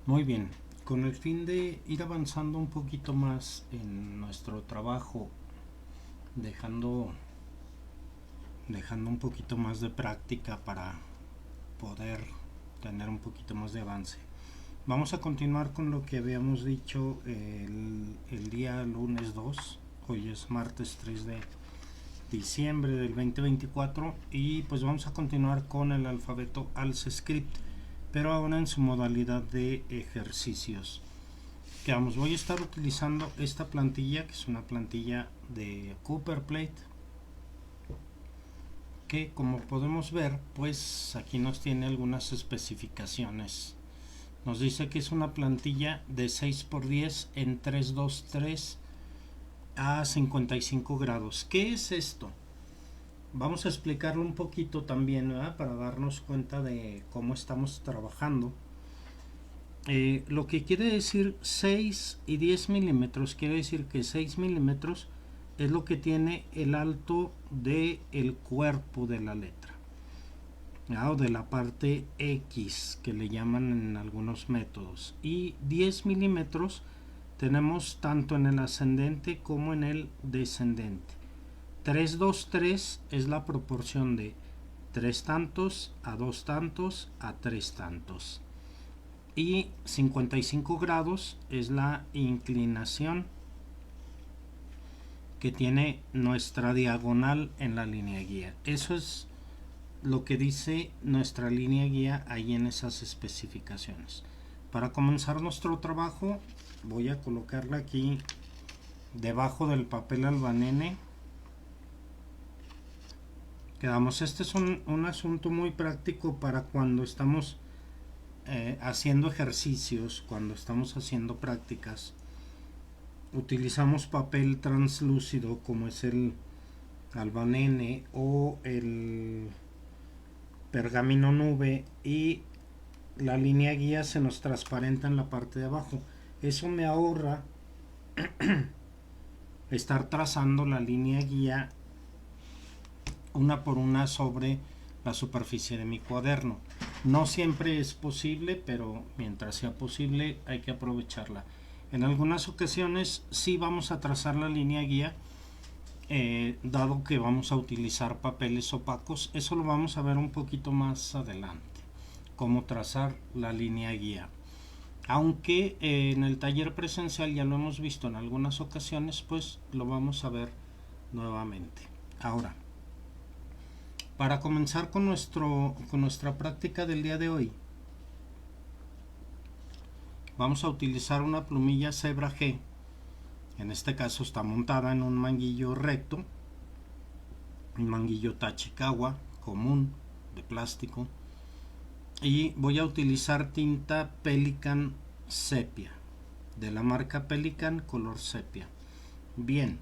Muy bien, con el fin de ir avanzando un poquito más en nuestro trabajo, dejando, dejando un poquito más de práctica para poder tener un poquito más de avance. Vamos a continuar con lo que habíamos dicho el día lunes 2. Hoy es martes 3 de diciembre del 2024 y pues vamos a continuar con el alfabeto ALS Script, pero ahora en su modalidad de ejercicios. Que vamos, voy a estar utilizando esta plantilla, que es una plantilla de Cooper Plate, que como podemos ver, pues aquí nos tiene algunas especificaciones. Nos dice que es una plantilla de 6x10 en 323 a 55 grados. ¿Qué es esto? Vamos a explicarlo un poquito también, ¿verdad? Para darnos cuenta de cómo estamos trabajando. Lo que quiere decir 6 y 10 milímetros, quiere decir que 6 milímetros es lo que tiene el alto del cuerpo de la letra, ¿no? O de la parte X, que le llaman en algunos métodos. Y 10 milímetros tenemos tanto en el ascendente como en el descendente. 3, 2, 3 es la proporción de 3 tantos a 2 tantos a 3 tantos. Y 55 grados es la inclinación que tiene nuestra diagonal en la línea guía. Eso es lo que dice nuestra línea guía ahí en esas especificaciones. Para comenzar nuestro trabajo voy a colocarla aquí debajo del papel albanene. Quedamos, este es un asunto muy práctico para cuando estamos haciendo ejercicios, cuando estamos haciendo prácticas. Utilizamos papel translúcido como es el albanene o el pergamino nube, y la línea guía se nos transparenta en la parte de abajo. Eso me ahorra estar trazando la línea guía una por una sobre la superficie de mi cuaderno. No siempre es posible, pero mientras sea posible hay que aprovecharla. En algunas ocasiones sí vamos a trazar la línea guía, dado que vamos a utilizar papeles opacos. Eso lo vamos a ver un poquito más adelante, cómo trazar la línea guía. Aunque en el taller presencial ya lo hemos visto en algunas ocasiones, pues lo vamos a ver nuevamente. Ahora, para comenzar con nuestra práctica del día de hoy, vamos a utilizar una plumilla Zebra G. En este caso está montada en un manguillo recto, un manguillo Tachikawa común de plástico, y voy a utilizar tinta Pelikan sepia, de la marca Pelikan color sepia. Bien,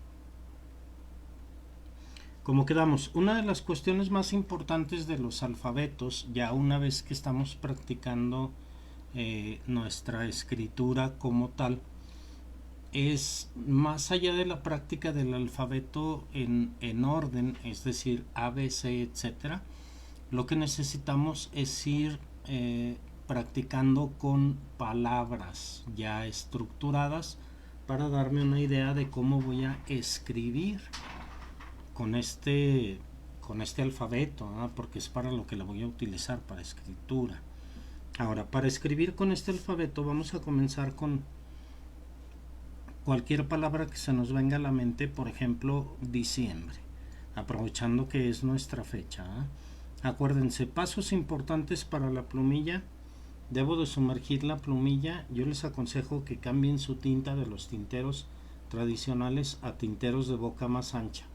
como quedamos, una de las cuestiones más importantes de los alfabetos, ya una vez que estamos practicando nuestra escritura como tal, es más allá de la práctica del alfabeto en orden, es decir, A, B, C, etcétera. Lo que necesitamos es ir practicando con palabras ya estructuradas para darme una idea de cómo voy a escribir con con este alfabeto, ¿no? Porque es para lo que la voy a utilizar, para escritura. Ahora, para escribir con este alfabeto vamos a comenzar con cualquier palabra que se nos venga a la mente, por ejemplo, diciembre, aprovechando que es nuestra fecha, ¿eh? Acuérdense, pasos importantes para la plumilla. Debo de sumergir la plumilla. Yo les aconsejo que cambien su tinta de los tinteros tradicionales a tinteros de boca más ancha.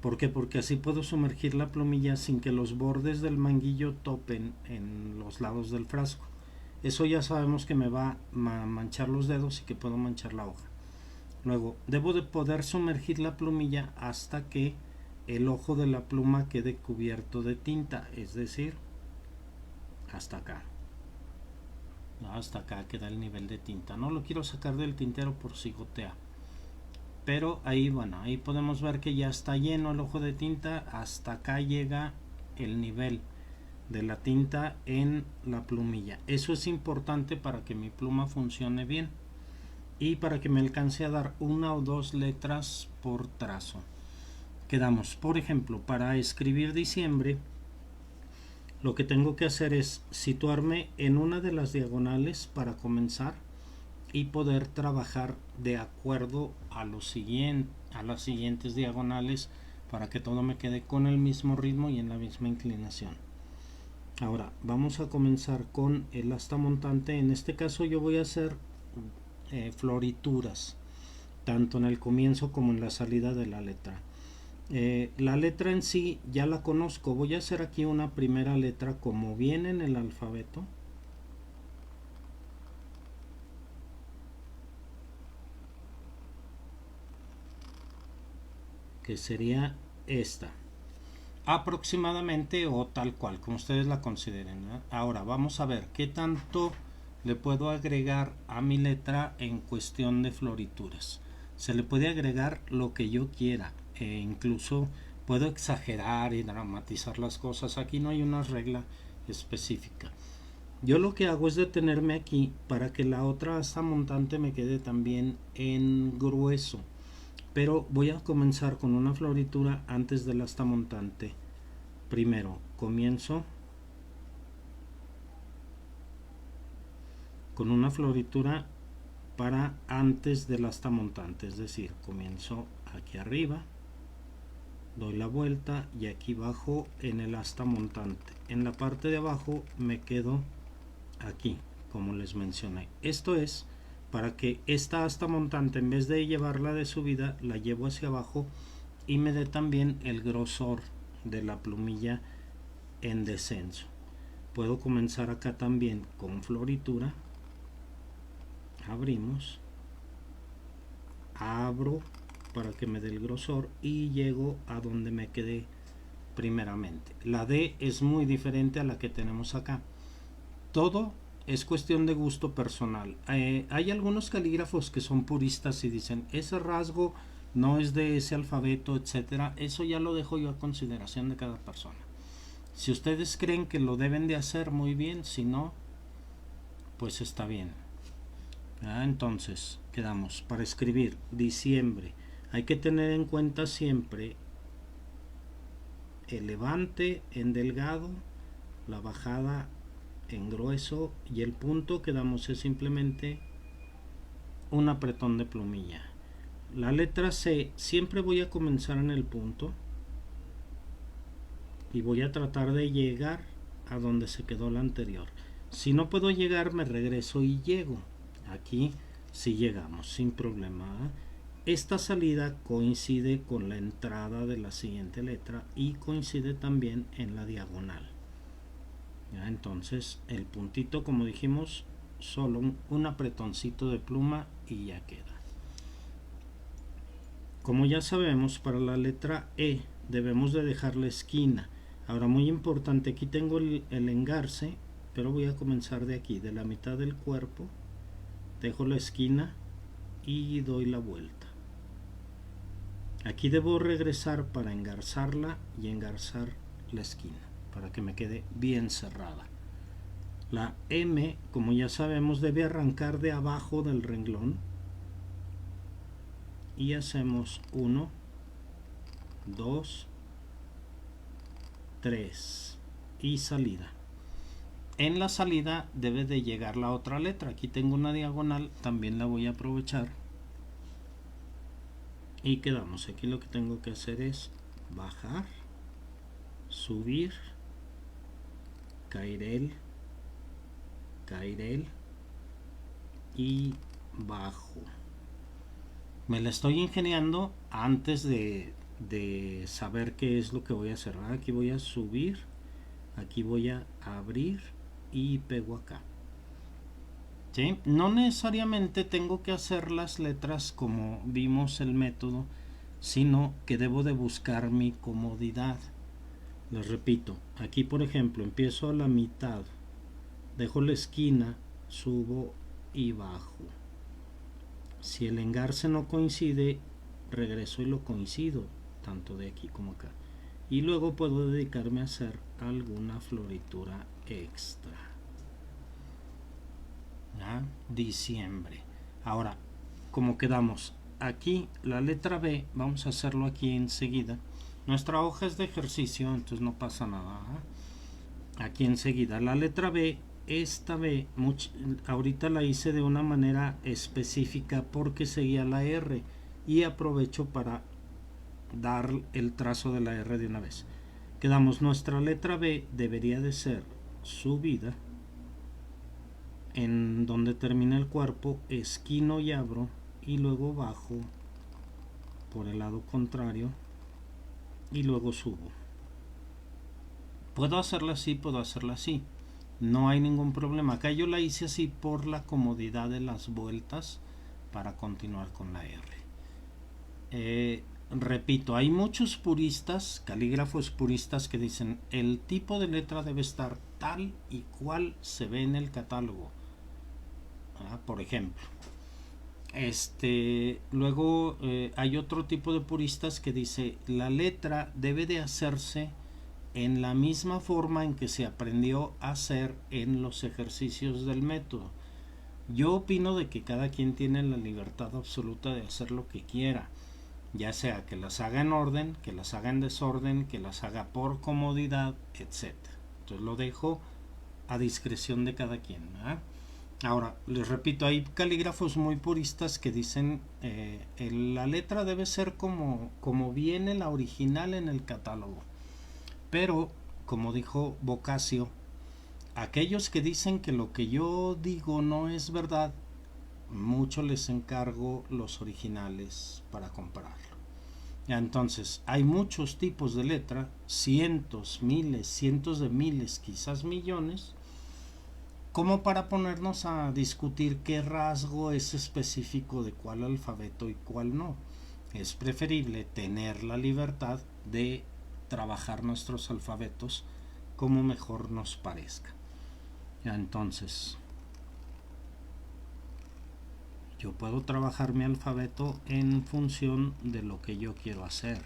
¿Por qué? Porque así puedo sumergir la plumilla sin que los bordes del manguillo topen en los lados del frasco. Eso ya sabemos que me va a manchar los dedos y que puedo manchar la hoja. Luego, debo de poder sumergir la plumilla hasta que el ojo de la pluma quede cubierto de tinta, es decir, hasta acá. Hasta acá queda el nivel de tinta. No lo quiero sacar del tintero por si gotea. Pero ahí, bueno, ahí podemos ver que ya está lleno el ojo de tinta. Hasta acá llega el nivel. de la tinta en la plumilla. Eso es importante para que mi pluma funcione bien y para que me alcance a dar una o dos letras por trazo. Quedamos, por ejemplo, para escribir diciembre, lo que tengo que hacer es situarme en una de las diagonales para comenzar y poder trabajar de acuerdo a las siguientes diagonales para que todo me quede con el mismo ritmo y en la misma inclinación. Ahora vamos a comenzar con el asta montante. En este caso yo voy a hacer florituras tanto en el comienzo como en la salida de la letra. La letra en sí ya la conozco. Voy a hacer aquí una primera letra como viene en el alfabeto, que sería esta aproximadamente o tal cual como ustedes la consideren, ¿verdad? Ahora vamos a ver qué tanto le puedo agregar a mi letra en cuestión de florituras. Se le puede agregar lo que yo quiera, incluso puedo exagerar y dramatizar las cosas. Aquí no hay una regla específica. Yo lo que hago es detenerme aquí para que la otra asta montante me quede también en grueso, pero voy a comenzar con una floritura antes del asta montante. Primero comienzo con una floritura para antes del asta montante, es decir, comienzo aquí arriba, doy la vuelta y aquí bajo en el asta montante. En la parte de abajo me quedo aquí, como les mencioné. Esto es para que esta asta montante, en vez de llevarla de subida, la llevo hacia abajo y me dé también el grosor de la plumilla en descenso. Puedo comenzar acá también con floritura. Abrimos, abro para que me dé el grosor y llego a donde me quedé primeramente. La D es muy diferente a la que tenemos acá. Todo es cuestión de gusto personal. Hay algunos calígrafos que son puristas y dicen ese rasgo no es de ese alfabeto, etcétera. Eso ya lo dejo yo a consideración de cada persona. Si ustedes creen que lo deben de hacer, muy bien. Si no, pues está bien. Entonces quedamos para escribir diciembre. Hay que tener en cuenta siempre el levante en delgado, la bajada en grueso y el punto que damos es simplemente un apretón de plumilla. La letra C siempre voy a comenzar en el punto y voy a tratar de llegar a donde se quedó la anterior. Si no puedo llegar, me regreso y llego. Aquí sí llegamos sin problema. Esta salida coincide con la entrada de la siguiente letra y coincide también en la diagonal. Entonces el puntito, como dijimos, solo un apretoncito de pluma y ya queda. Como ya sabemos, para la letra E debemos de dejar la esquina. Ahora, muy importante, aquí tengo el engarce, pero voy a comenzar de aquí, de la mitad del cuerpo. Dejo la esquina y doy la vuelta. Aquí debo regresar para engarzarla y engarzar la esquina para que me quede bien cerrada. La M, como ya sabemos, debe arrancar de abajo del renglón y hacemos 1, 2, 3 y salida. En la salida debe de llegar la otra letra. Aquí tengo una diagonal, también la voy a aprovechar y quedamos. Aquí lo que tengo que hacer es bajar, subir, cairel y bajo. Me la estoy ingeniando antes de saber qué es lo que voy a hacer. Aquí voy a subir, aquí voy a abrir y pego acá. ¿Sí? No necesariamente tengo que hacer las letras como vimos el método, sino que debo de buscar mi comodidad. Les repito, aquí por ejemplo empiezo a la mitad, dejo la esquina, subo y bajo. Si el engarce no coincide, regreso y lo coincido, tanto de aquí como acá. y luego puedo dedicarme a hacer alguna floritura extra. ¿Ya? Diciembre. Ahora, como quedamos aquí, la letra B, vamos a hacerlo aquí enseguida. Nuestra hoja es de ejercicio, entonces no pasa nada. Aquí enseguida, la letra B, esta B, ahorita la hice de una manera específica porque seguía la R y aprovecho para dar el trazo de la R de una vez. Quedamos, nuestra letra B debería de ser subida en donde termina el cuerpo, esquino y abro y luego bajo por el lado contrario y luego subo. Puedo hacerla así, puedo hacerla así, no hay ningún problema. Acá yo la hice así por la comodidad de las vueltas para continuar con la R. Repito, hay muchos puristas, calígrafos puristas, que dicen el tipo de letra debe estar tal y cual se ve en el catálogo. Por ejemplo, luego hay otro tipo de puristas que dice la letra debe de hacerse en la misma forma en que se aprendió a hacer en los ejercicios del método. Yo opino de que cada quien tiene la libertad absoluta de hacer lo que quiera, ya sea que las haga en orden, que las haga en desorden, que las haga por comodidad, etc. Entonces lo dejo a discreción de cada quien, ¿verdad? Ahora, les repito, hay calígrafos muy puristas que dicen la letra debe ser como viene la original en el catálogo. Pero, como dijo Boccaccio, aquellos que dicen que lo que yo digo no es verdad, mucho les encargo los originales para compararlo. Ya, entonces, hay muchos tipos de letra, cientos, miles, cientos de miles, quizás millones, como para ponernos a discutir qué rasgo es específico de cuál alfabeto y cuál no. Es preferible tener la libertad de trabajar nuestros alfabetos como mejor nos parezca. Ya, entonces, yo puedo trabajar mi alfabeto en función de lo que yo quiero hacer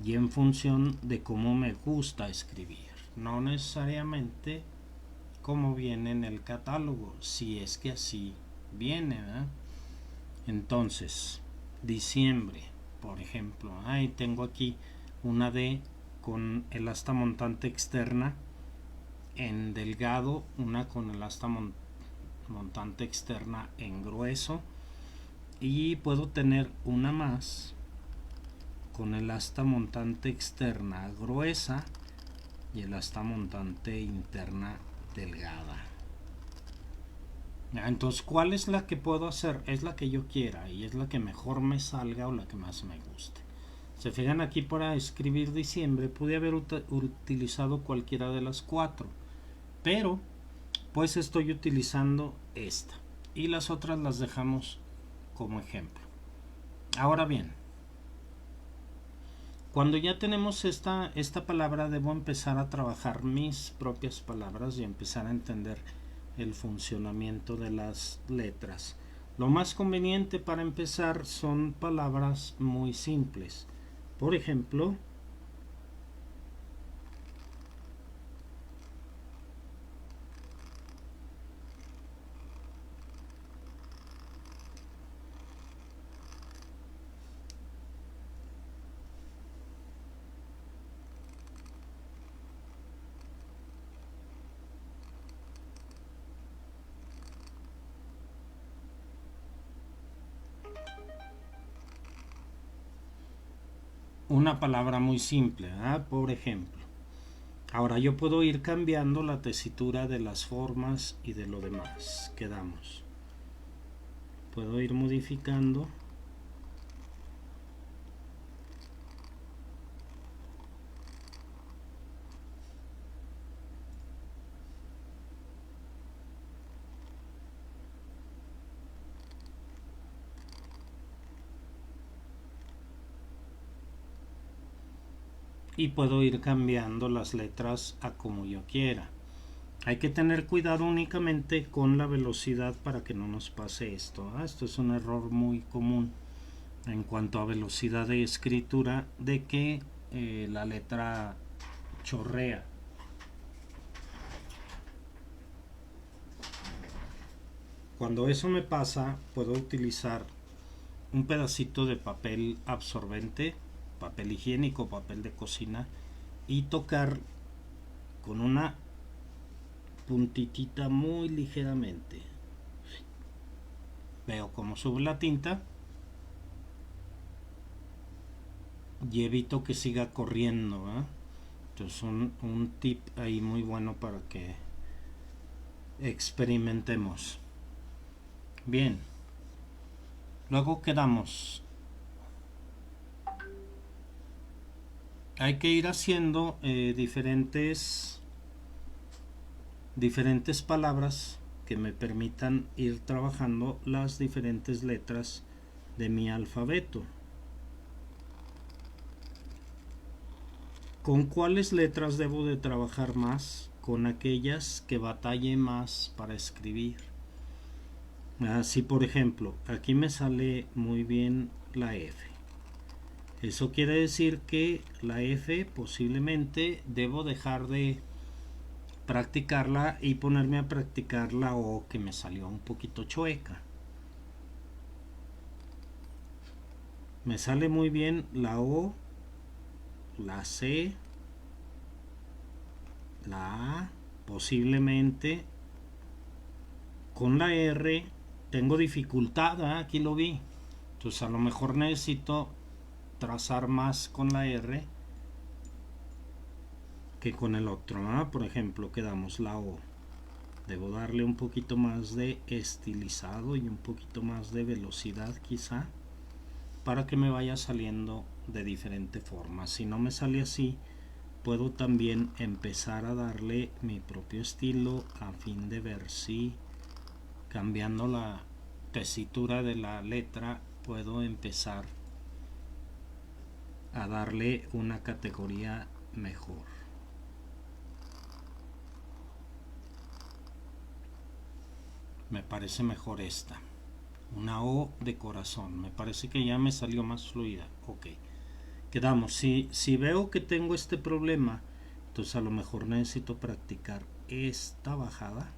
y en función de cómo me gusta escribir, no necesariamente como viene en el catálogo, si es que así viene, ¿verdad? Entonces, diciembre, por ejemplo, tengo aquí una D con el asta montante externa en delgado, una con el asta montante externa en grueso, y puedo tener una más con el asta montante externa gruesa y el asta montante interna delgada. Entonces, ¿cuál es la que puedo hacer? Es la que yo quiera y es la que mejor me salga o la que más me guste. Se fijan, aquí para escribir diciembre pude haber utilizado cualquiera de las cuatro, pero pues estoy utilizando esta y las otras las dejamos como ejemplo. Ahora bien, cuando ya tenemos esta palabra, debo empezar a trabajar mis propias palabras y empezar a entender el funcionamiento de las letras. Lo más conveniente para empezar son palabras muy simples. Por ejemplo, una palabra muy simple, por ejemplo. Ahora yo puedo ir cambiando la tesitura de las formas y de lo demás. Quedamos. Puedo ir modificando. Y puedo ir cambiando las letras a como yo quiera. Hay que tener cuidado únicamente con la velocidad para que no nos pase esto. Esto es un error muy común. en cuanto a velocidad de escritura de que la letra chorrea. Cuando eso me pasa, puedo utilizar un pedacito de papel absorbente, papel higiénico, papel de cocina, y tocar con una puntitita muy ligeramente. Veo cómo sube la tinta y evito que siga corriendo, ¿eh? Entonces un tip ahí muy bueno para que experimentemos. Bien, luego quedamos. Hay que ir haciendo diferentes palabras que me permitan ir trabajando las diferentes letras de mi alfabeto. ¿Con cuáles letras debo de trabajar más? Con aquellas que batalle más para escribir. Así, por ejemplo, aquí me sale muy bien la F. Eso quiere decir que la F posiblemente debo dejar de practicarla y ponerme a practicar la O, que me salió un poquito chueca. Me sale muy bien la O, la C, la A, posiblemente con la R tengo dificultad, ¿eh? Aquí lo vi. Entonces a lo mejor necesito trazar más con la R que con el otro, ¿no? Por ejemplo, quedamos la O. Debo darle un poquito más de estilizado y un poquito más de velocidad quizá, para que me vaya saliendo de diferente forma. Si no me sale así, puedo también empezar a darle mi propio estilo a fin de ver si cambiando la tesitura de la letra puedo empezar a darle una categoría mejor. Me parece mejor esta, una O de corazón. Me parece que ya me salió más fluida. Ok, quedamos. Si veo que tengo este problema, entonces a lo mejor necesito practicar esta bajada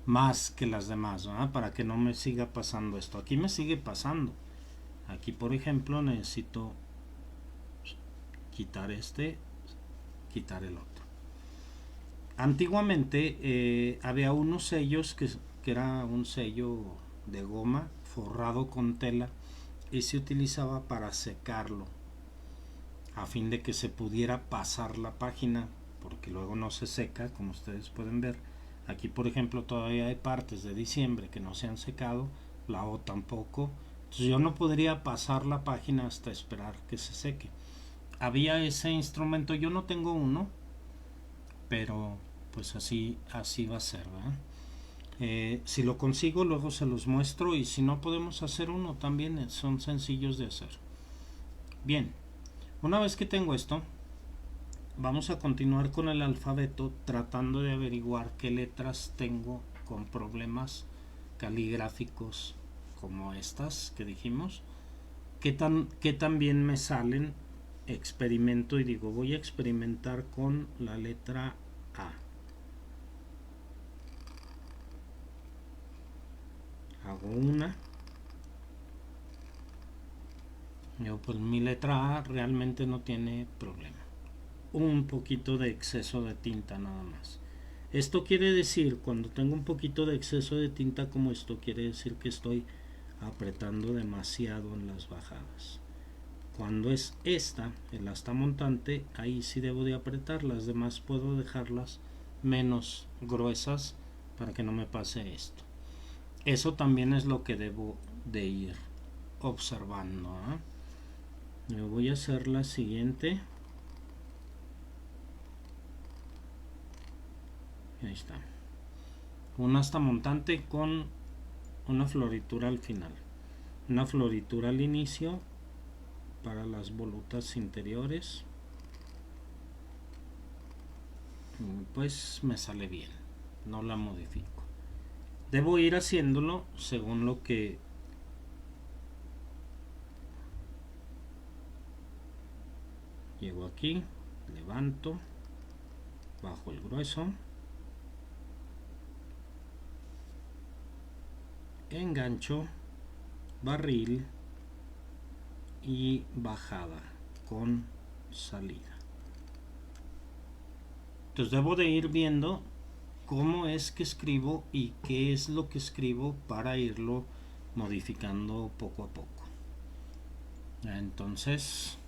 más que las demás, ¿verdad? Para que no me siga pasando esto. Aquí me sigue pasando. Aquí, por ejemplo, necesito quitar quitar el otro. Antiguamente había unos sellos que era un sello de goma forrado con tela y se utilizaba para secarlo a fin de que se pudiera pasar la página, porque luego no se seca, como ustedes pueden ver. Aquí, por ejemplo, todavía hay partes de diciembre que no se han secado, la O tampoco. Entonces yo no podría pasar la página hasta esperar que se seque. Había ese instrumento, yo no tengo uno, pero pues así va a ser, ¿verdad? Si lo consigo luego se los muestro, y si no podemos hacer uno también, son sencillos de hacer. Bien, una vez que tengo esto, vamos a continuar con el alfabeto tratando de averiguar qué letras tengo con problemas caligráficos como estas que dijimos, qué tan bien me salen. Experimento y digo, voy a experimentar con la letra A. Hago una. Pues mi letra A realmente no tiene problema. Un poquito de exceso de tinta nada más. Esto quiere decir, cuando tengo un poquito de exceso de tinta como esto, quiere decir que estoy apretando demasiado en las bajadas. Cuando es esta, el asta montante, ahí sí debo de apretar. Las demás puedo dejarlas menos gruesas para que no me pase esto. Eso también es lo que debo de ir observando, ¿eh? Yo voy a hacer la siguiente. Ahí está. Un asta montante con una floritura al final. Una floritura al inicio para las volutas interiores. Pues me sale bien, no la modifico. Debo ir haciéndolo según lo que llego aquí, levanto, bajo el grueso, engancho, barril y bajada con salida. Entonces debo de ir viendo cómo es que escribo y qué es lo que escribo para irlo modificando poco a poco. Entonces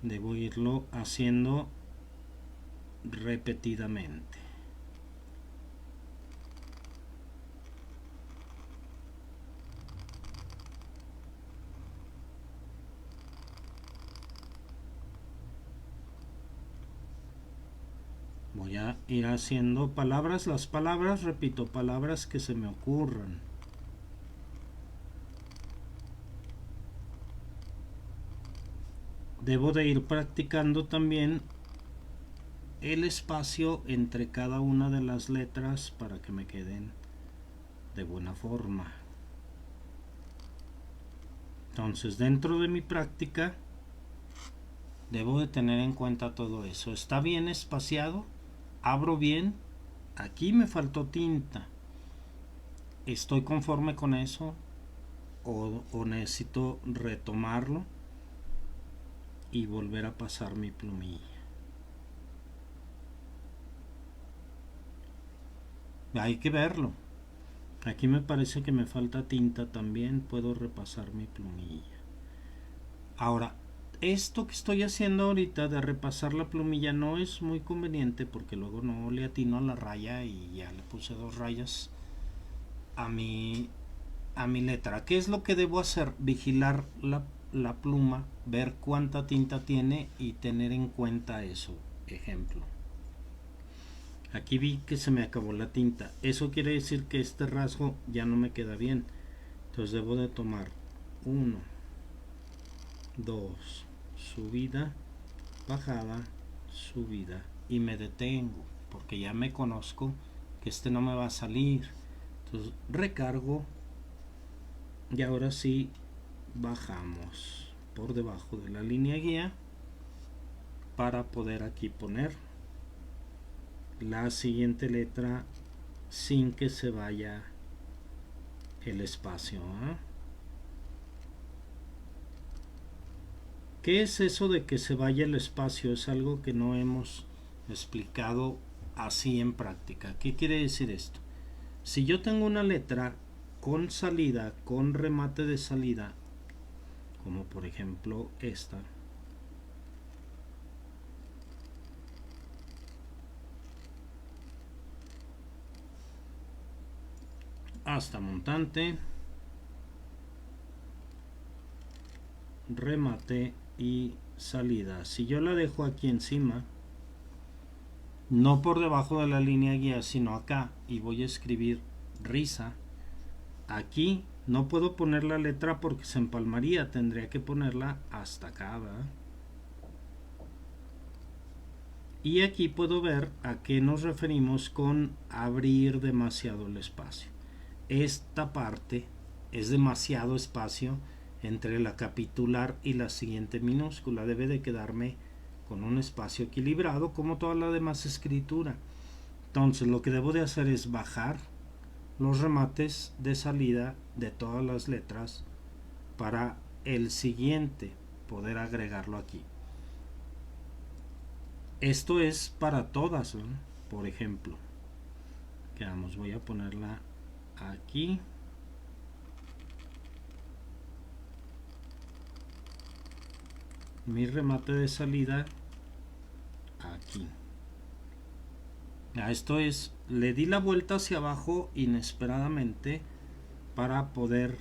debo irlo haciendo repetidamente. Voy a ir haciendo palabras, las palabras, repito, palabras que se me ocurran. Debo de ir practicando también el espacio entre cada una de las letras para que me queden de buena forma. Entonces, dentro de mi práctica debo de tener en cuenta todo eso. ¿Está bien espaciado? ¿Abro bien? Aquí me faltó tinta. ¿Estoy conforme con eso? ¿O necesito retomarlo y volver a pasar mi plumilla? Hay que verlo. Aquí me parece que me falta tinta también. Puedo repasar mi plumilla. Ahora, esto que estoy haciendo ahorita de repasar la plumilla no es muy conveniente porque luego no le atino a la raya y ya le puse 2 rayas a mi letra. ¿Qué es lo que debo hacer? Vigilar la pluma, ver cuánta tinta tiene y tener en cuenta eso. Ejemplo, aquí vi que se me acabó la tinta. Eso quiere decir que este rasgo ya no me queda bien. Entonces debo de tomar 1, 2, subida, bajada, subida y me detengo porque ya me conozco que este no me va a salir. Entonces recargo y ahora sí bajamos por debajo de la línea guía para poder aquí poner la siguiente letra sin que se vaya el espacio. ¿Qué es eso de que se vaya el espacio? Es algo que no hemos explicado así en práctica. ¿Qué quiere decir esto? Si yo tengo una letra con salida, con remate de salida, como por ejemplo esta, hasta montante, remate y salida. Si yo la dejo aquí encima, no por debajo de la línea guía, sino acá, y voy a escribir risa, aquí no puedo poner la letra porque se empalmaría, tendría que ponerla hasta acá, ¿verdad? Y aquí puedo ver a qué nos referimos con abrir demasiado el espacio. Esta parte es demasiado espacio entre la capitular y la siguiente minúscula. Debe de quedarme con un espacio equilibrado como toda la demás escritura. Entonces lo que debo de hacer es bajar los remates de salida de todas las letras para el siguiente poder agregarlo aquí. Esto es para todas, ¿no? Por ejemplo, veamos, voy a ponerla aquí. Mi remate de salida aquí. Esto es, le di la vuelta hacia abajo inesperadamente para poder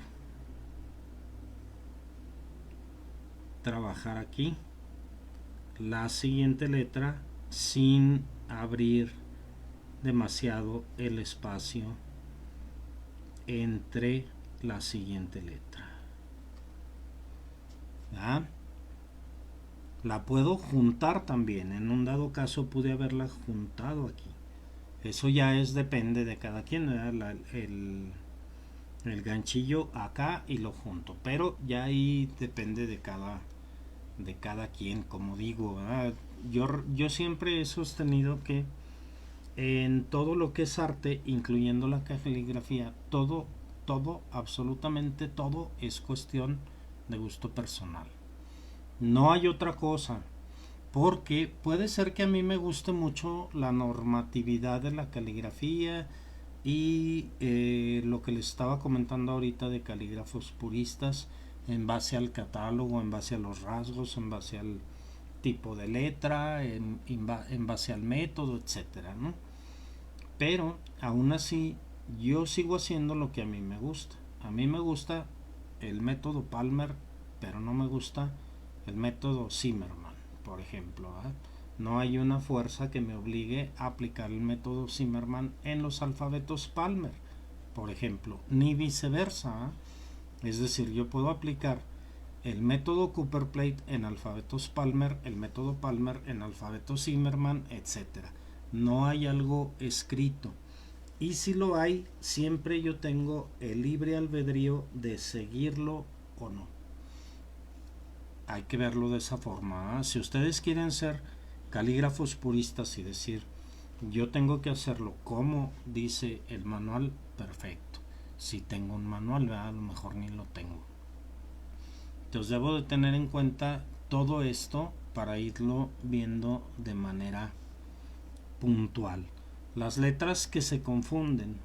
trabajar aquí la siguiente letra sin abrir demasiado el espacio entre la siguiente letra. ¿Ya? La puedo juntar también. En un dado caso pude haberla juntado aquí. Eso ya depende de cada quien, el ganchillo acá y lo junto, pero ya ahí depende de cada quien, como digo, ¿verdad? Yo siempre he sostenido que en todo lo que es arte, incluyendo la caligrafía, todo, absolutamente todo es cuestión de gusto personal. No hay otra cosa, porque puede ser que a mí me guste mucho la normatividad de la caligrafía y lo que les estaba comentando ahorita de calígrafos puristas en base al catálogo, en base a los rasgos, en base al tipo de letra, en base al método, etcétera, ¿no? Pero aún así yo sigo haciendo lo que a mí me gusta. A mí me gusta el método Palmer, pero no me gusta el método Zimmermann, por ejemplo, ¿eh? No hay una fuerza que me obligue a aplicar el método Zimmermann en los alfabetos Palmer, por ejemplo, ni viceversa, ¿eh? Es decir, yo puedo aplicar el método Cooper-Plate en alfabetos Palmer, el método Palmer en alfabetos Zimmermann, etcétera. No hay algo escrito. Y si lo hay, siempre yo tengo el libre albedrío de seguirlo o no. Hay que verlo de esa forma, ¿eh? Si ustedes quieren ser calígrafos puristas y decir, yo tengo que hacerlo como dice el manual, perfecto. Si tengo un manual, a lo mejor ni lo tengo. Entonces debo de tener en cuenta todo esto para irlo viendo de manera puntual. Las letras que se confunden,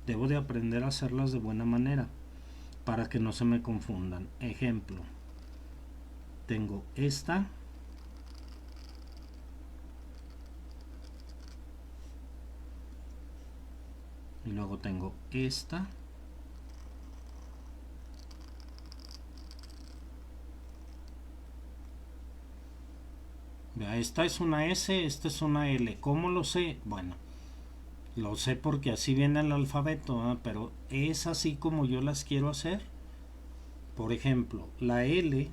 debo de aprender a hacerlas de buena manera para que no se me confundan. Ejemplo, tengo esta y luego tengo esta. Vea, esta es una S, esta es una L. ¿Cómo lo sé? Bueno, lo sé porque así viene el alfabeto, ¿eh? Pero es así como yo las quiero hacer. Por ejemplo, la L,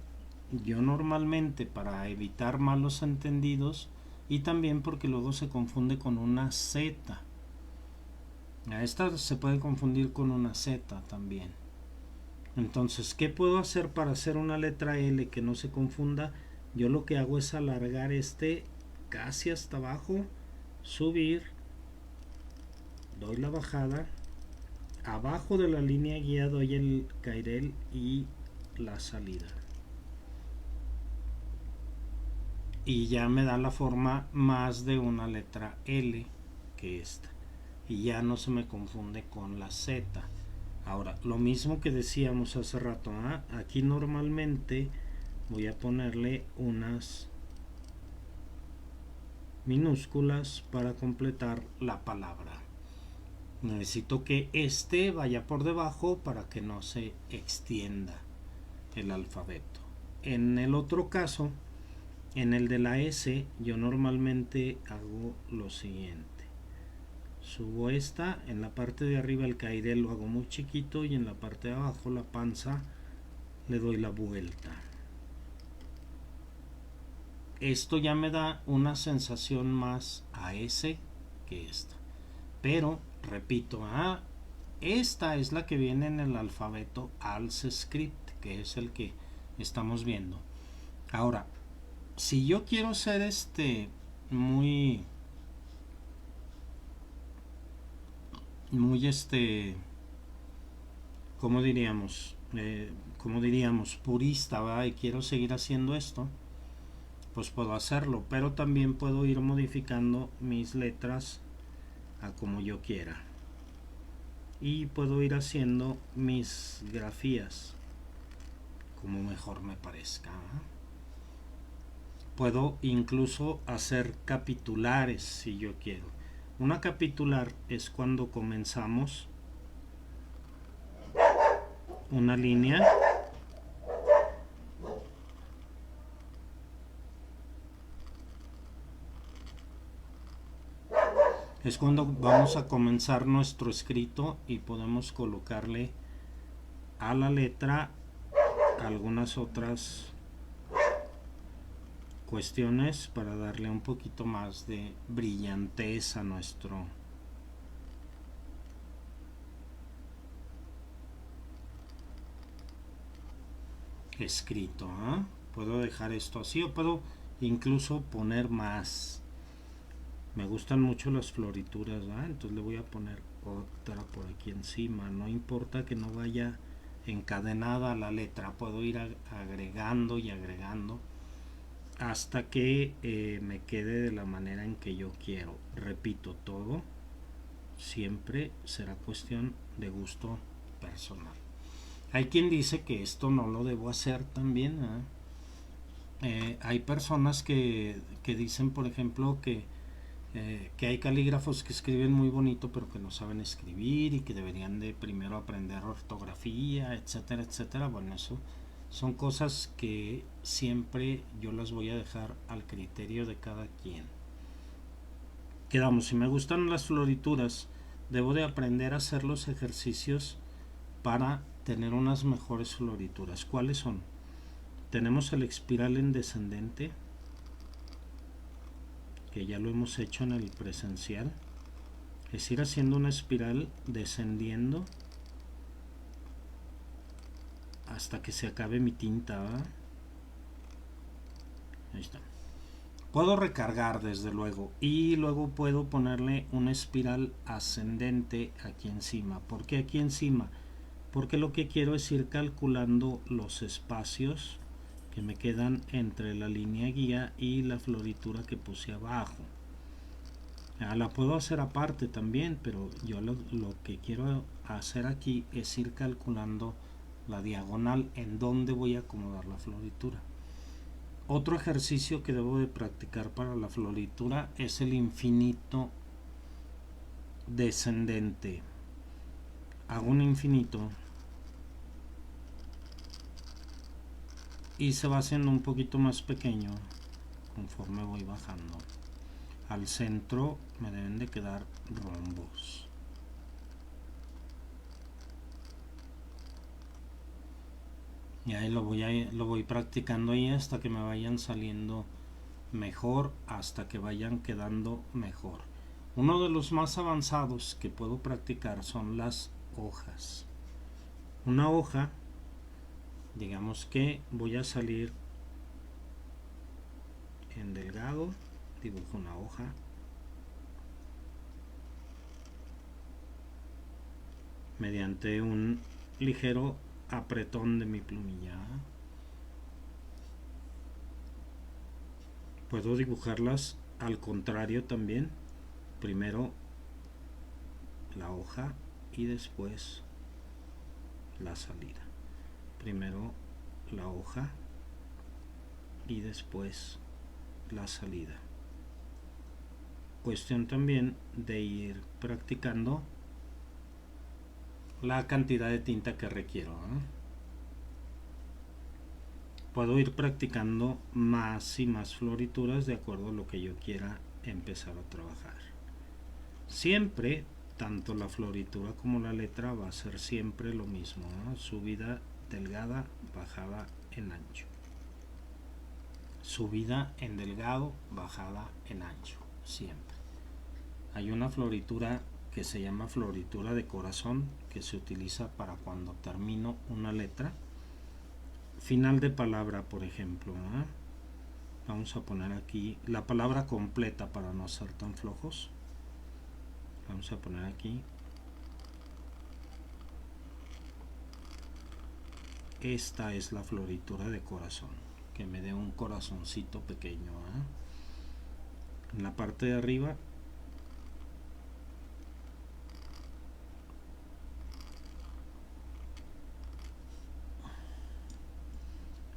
yo normalmente para evitar malos entendidos y también porque luego se confunde con una Z. Esta se puede confundir con una Z también. Entonces, ¿qué puedo hacer para hacer una letra L que no se confunda? Yo lo que hago es alargar este casi hasta abajo, subir, doy la bajada, abajo de la línea guía doy el cairel y la salida. Y ya me da la forma más de una letra L que esta. Y ya no se me confunde con la Z. Ahora, lo mismo que decíamos hace rato, ¿eh? Aquí normalmente voy a ponerle unas minúsculas para completar la palabra. Necesito que este vaya por debajo para que no se extienda el alfabeto. En el otro caso, en el de la S, yo normalmente hago lo siguiente. Subo esta, en la parte de arriba el cairel lo hago muy chiquito y en la parte de abajo la panza le doy la vuelta. Esto ya me da una sensación más a S que esta. Pero, repito, esta es la que viene en el alfabeto ALS Script, que es el que estamos viendo. Ahora, si yo quiero ser muy ¿cómo diríamos? Como diríamos, purista, ¿verdad? Y quiero seguir haciendo esto, pues puedo hacerlo, pero también puedo ir modificando mis letras a como yo quiera. Y puedo ir haciendo mis grafías como mejor me parezca, ¿eh? Puedo incluso hacer capitulares si yo quiero. Una capitular es cuando comenzamos una línea es cuando vamos a comenzar nuestro escrito y podemos colocarle a la letra algunas otras cuestiones para darle un poquito más de brillantez a nuestro escrito, ¿eh? Puedo dejar esto así o puedo incluso poner más. Me gustan mucho las florituras, ¿eh? Entonces le voy a poner otra por aquí encima. No importa que no vaya encadenada la letra, puedo ir agregando y agregando hasta que me quede de la manera en que yo quiero. Repito, todo siempre será cuestión de gusto personal. Hay quien dice que esto no lo debo hacer también, ¿eh? Hay personas que dicen, por ejemplo, que hay calígrafos que escriben muy bonito pero que no saben escribir y que deberían de primero aprender ortografía, etcétera, etcétera. Bueno, eso son cosas que siempre yo las voy a dejar al criterio de cada quien. Quedamos, si me gustan las florituras, debo de aprender a hacer los ejercicios para tener unas mejores florituras. ¿Cuáles son? Tenemos el espiral en descendente, que ya lo hemos hecho en el presencial. Es ir haciendo una espiral descendiendo hasta que se acabe mi tinta, ¿verdad? Ahí está. Puedo recargar desde luego y luego puedo ponerle una espiral ascendente aquí encima. ¿Por qué aquí encima? Porque lo que quiero es ir calculando los espacios que me quedan entre la línea guía y la floritura que puse abajo. La puedo hacer aparte también, pero yo lo que quiero hacer aquí es ir calculando la diagonal en donde voy a acomodar la floritura. Otro ejercicio que debo de practicar para la floritura es el infinito descendente. Hago un infinito y se va haciendo un poquito más pequeño conforme voy bajando. Al centro me deben de quedar rombos. Y ahí lo voy practicando ahí hasta que me vayan saliendo mejor, hasta que vayan quedando mejor. Uno de los más avanzados que puedo practicar son las hojas. Una hoja, digamos que voy a salir en delgado, dibujo una hoja, mediante un ligero apretón de mi plumilla. Puedo dibujarlas al contrario también, primero la hoja y después la salida. Primero la hoja y después la salida. Cuestión también de ir practicando la cantidad de tinta que requiero, ¿eh? Puedo ir practicando más y más florituras de acuerdo a lo que yo quiera empezar a trabajar. Siempre, tanto la floritura como la letra va a ser siempre lo mismo, ¿no? Subida delgada, bajada en ancho. Subida en delgado, bajada en ancho, siempre. Hay una floritura que se llama floritura de corazón, que se utiliza para cuando termino una letra. Final de palabra, por ejemplo, ¿eh? Vamos a poner aquí la palabra completa para no ser tan flojos. Vamos a poner aquí. Esta es la floritura de corazón, que me dé un corazoncito pequeño, ¿eh? En la parte de arriba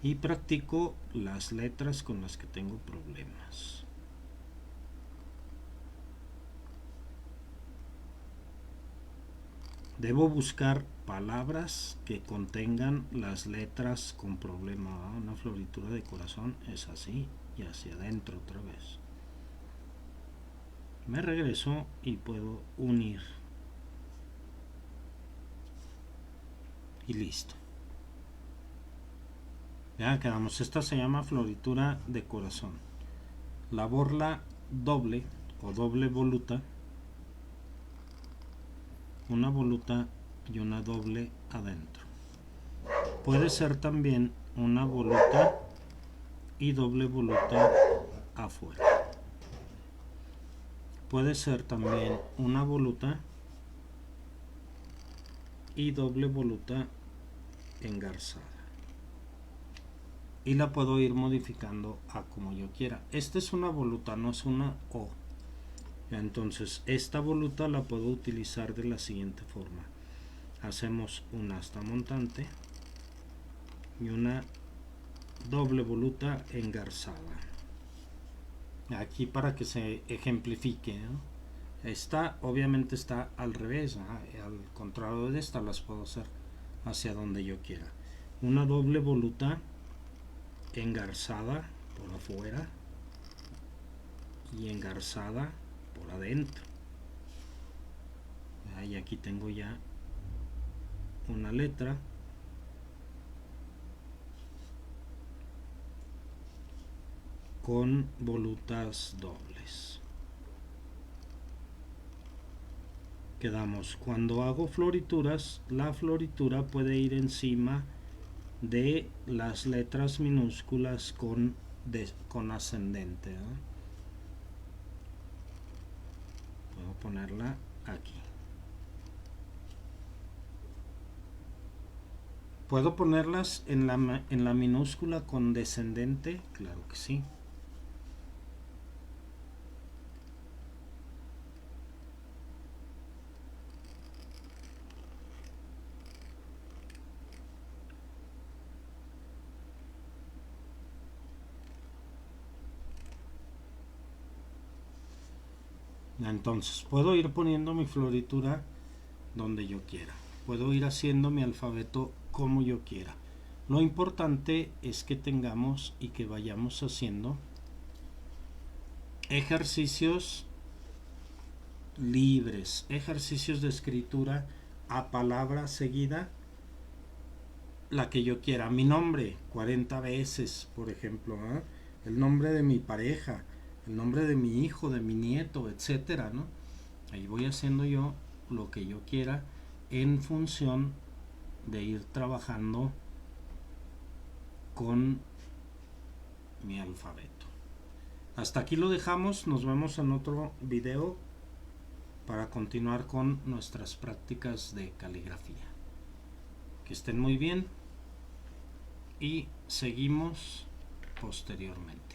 y practico las letras con las que tengo problemas. Debo buscar palabras que contengan las letras con problema. Una floritura de corazón es así y hacia adentro otra vez. Me regreso y puedo unir. Y listo. Ya quedamos. Esta se llama floritura de corazón. La borla doble o doble voluta, una voluta y una doble adentro. Puede ser también una voluta y doble voluta afuera. Puede ser también una voluta y doble voluta engarzada. Y la puedo ir modificando a como yo quiera. Esta es una voluta, no es una O. Entonces esta voluta la puedo utilizar de la siguiente forma. Hacemos una asta montante y una doble voluta engarzada. Aquí para que se ejemplifique, ¿no? Esta obviamente está al revés, ¿no? Al contrario de esta las puedo hacer hacia donde yo quiera. Una doble voluta engarzada por afuera y engarzada por adentro. Y aquí tengo ya una letra con volutas dobles. Quedamos, cuando hago florituras, la floritura puede ir encima de las letras minúsculas con ascendente, ¿no? Puedo ponerla aquí. ¿Puedo ponerlas en la minúscula con descendente? Claro que sí. Entonces puedo ir poniendo mi floritura donde yo quiera. Puedo ir haciendo mi alfabeto como yo quiera. Lo importante es que tengamos y que vayamos haciendo ejercicios libres, ejercicios de escritura a palabra seguida, la que yo quiera. Mi nombre 40 veces, por ejemplo, ¿eh? El nombre de mi pareja, el nombre de mi hijo, de mi nieto, etcétera, ¿no? Ahí voy haciendo yo lo que yo quiera en función de ir trabajando con mi alfabeto. Hasta aquí lo dejamos, nos vemos en otro video para continuar con nuestras prácticas de caligrafía. Que estén muy bien y seguimos posteriormente.